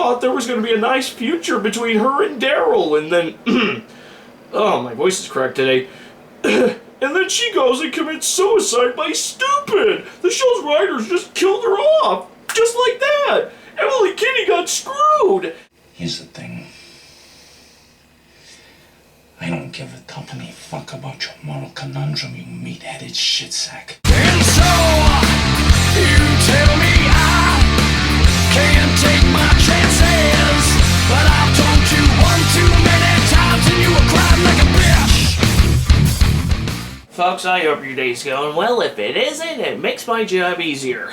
thought there was going to be a nice future between her and Daryl, and then, oh, my voice is cracked today, and then she goes and commits suicide by stupid. The show's writers just killed her off, just like that. Emily Kinney got screwed. Here's the thing. I don't give a tuppeny fuck about your moral conundrum, you meat-headed shitsack. And so, you tell me I can't take my chances, but I've told you one too many times and you were crying like a bitch. Folks, I hope your day's going well. If it isn't, it makes my job easier.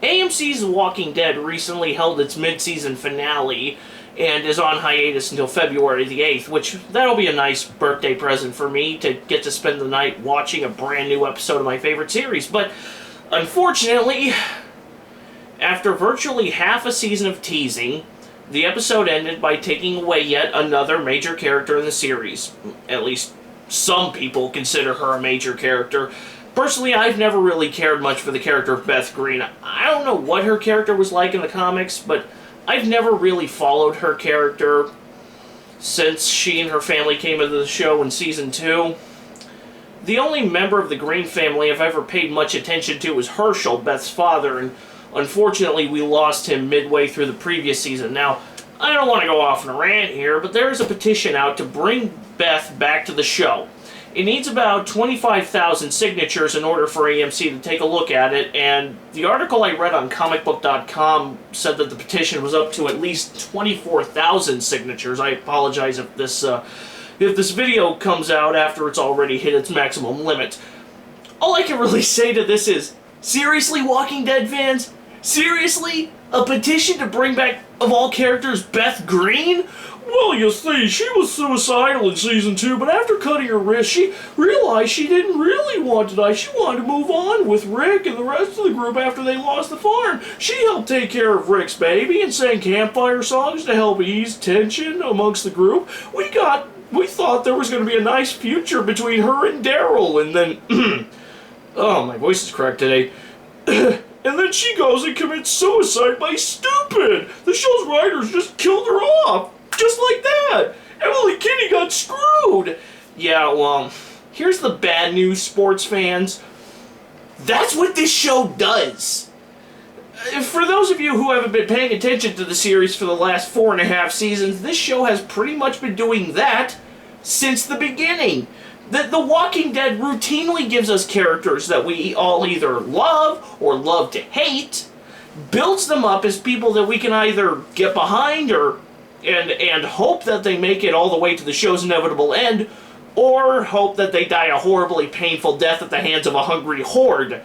AMC's The Walking Dead recently held its mid-season finale and is on hiatus until February the 8th, which that'll be a nice birthday present for me to get to spend the night watching a brand new episode of my favorite series. But unfortunately, after virtually half a season of teasing, the episode ended by taking away yet another major character in the series. At least some people consider her a major character. Personally, I've never really cared much for the character of Beth Greene. I don't know what her character was like in the comics, but I've never really followed her character since she and her family came into the show in Season 2. The only member of the Greene family I've ever paid much attention to was Herschel, Beth's father, and unfortunately we lost him midway through the previous season. Now, I don't want to go off on a rant here, but there is a petition out to bring Beth back to the show. It needs about 25,000 signatures in order for AMC to take a look at it, and the article I read on comicbook.com said that the petition was up to at least 24,000 signatures. I apologize if this video comes out after it's already hit its maximum limit. All I can really say to this is, seriously, Walking Dead fans? Seriously? A petition to bring back, of all characters, Beth Greene? Well, you see, she was suicidal in Season 2, but after cutting her wrist, she realized she didn't really want to die. She wanted to move on with Rick and the rest of the group after they lost the farm. She helped take care of Rick's baby and sang campfire songs to help ease tension amongst the group. We thought there was going to be a nice future between her and Daryl, and then, oh, my voice is cracked today. And then she goes and commits suicide by stupid. The show's writers just killed her off. Just like that! Emily Kinney got screwed! Yeah, well, here's the bad news, sports fans. That's what this show does! For those of you who haven't been paying attention to the series for the last 4.5 seasons, this show has pretty much been doing that since the beginning. The Walking Dead routinely gives us characters that we all either love or love to hate, builds them up as people that we can either get behind and hope that they make it all the way to the show's inevitable end, or hope that they die a horribly painful death at the hands of a hungry horde.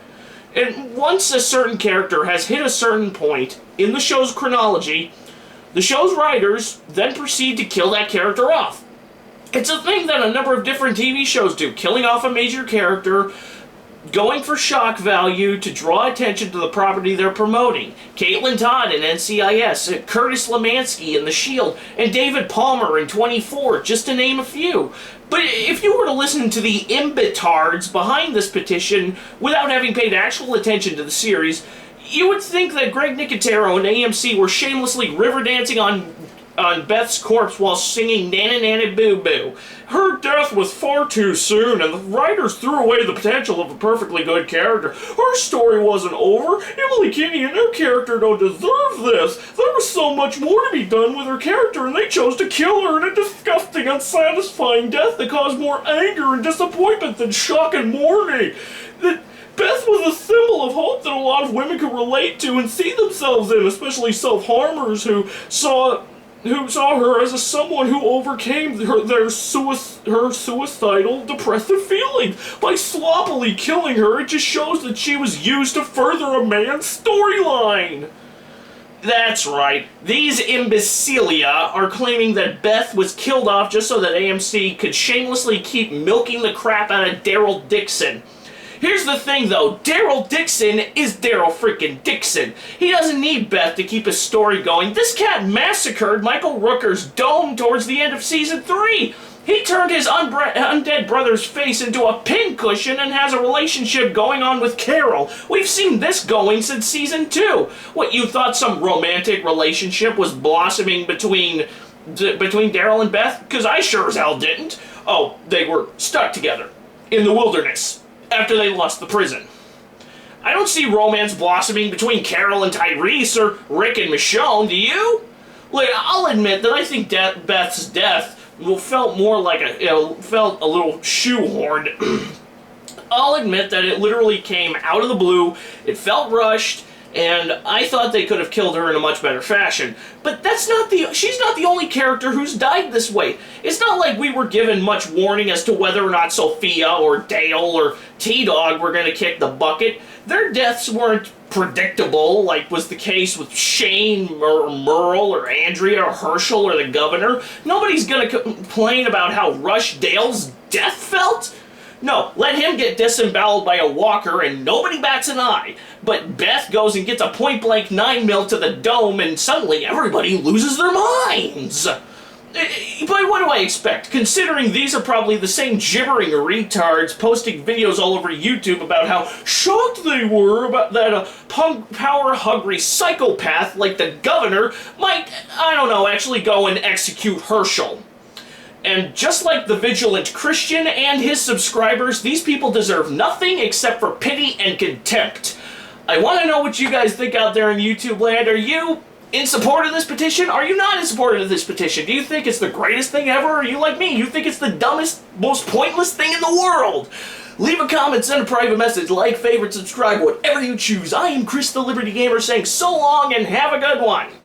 And once a certain character has hit a certain point in the show's chronology, the show's writers then proceed to kill that character off. It's a thing that a number of different TV shows do, killing off a major character, going for shock value to draw attention to the property they're promoting. Caitlin Todd in NCIS, Curtis Lemansky in The Shield, and David Palmer in 24, just to name a few. But if you were to listen to the imbitards behind this petition without having paid actual attention to the series, you would think that Greg Nicotero and AMC were shamelessly river dancing on Beth's corpse while singing Nana Nana Boo Boo. Her death was far too soon, and the writers threw away the potential of a perfectly good character. Her story wasn't over. Emily Kinney and her character don't deserve this. There was so much more to be done with her character, and they chose to kill her in a disgusting, unsatisfying death that caused more anger and disappointment than shock and mourning. Beth was a symbol of hope that a lot of women could relate to and see themselves in, especially self-harmers who saw her as someone who overcame her suicidal, depressive feelings. By sloppily killing her, it just shows that she was used to further a man's storyline. That's right. These imbecilia are claiming that Beth was killed off just so that AMC could shamelessly keep milking the crap out of Daryl Dixon. Here's the thing, though. Daryl Dixon is Daryl freaking Dixon. He doesn't need Beth to keep his story going. This cat massacred Michael Rooker's dome towards the end of Season 3. He turned his undead brother's face into a pincushion and has a relationship going on with Carol. We've seen this going since season 2. What, you thought some romantic relationship was blossoming between Daryl and Beth? Because I sure as hell didn't. Oh, they were stuck together in the wilderness after they lost the prison. I don't see romance blossoming between Carol and Tyrese or Rick and Michonne, do you? Like, I'll admit that I think Beth's death felt more like felt a little shoehorned. I'll admit that it literally came out of the blue, it felt rushed, and I thought they could have killed her in a much better fashion. But she's not the only character who's died this way. It's not like we were given much warning as to whether or not Sophia or Dale or T-Dog were gonna kick the bucket. Their deaths weren't predictable, like was the case with Shane or Merle or Andrea or Herschel or the governor. Nobody's gonna complain about how rushed Dale's death felt. No, let him get disemboweled by a walker and nobody bats an eye. But Beth goes and gets a point-blank 9mm to the dome and suddenly everybody loses their minds. But what do I expect, considering these are probably the same gibbering retards posting videos all over YouTube about how shocked they were about that a power-hungry psychopath like the governor might, I don't know, actually go and execute Herschel. And just like the vigilant Kristian and his subscribers, these people deserve nothing except for pity and contempt. I want to know what you guys think out there in YouTube land. Are you in support of this petition? Are you not in support of this petition? Do you think it's the greatest thing ever? Or are you like me? You think it's the dumbest, most pointless thing in the world? Leave a comment, send a private message, like, favorite, subscribe, whatever you choose. I am Chris the Liberty Gamer saying so long and have a good one.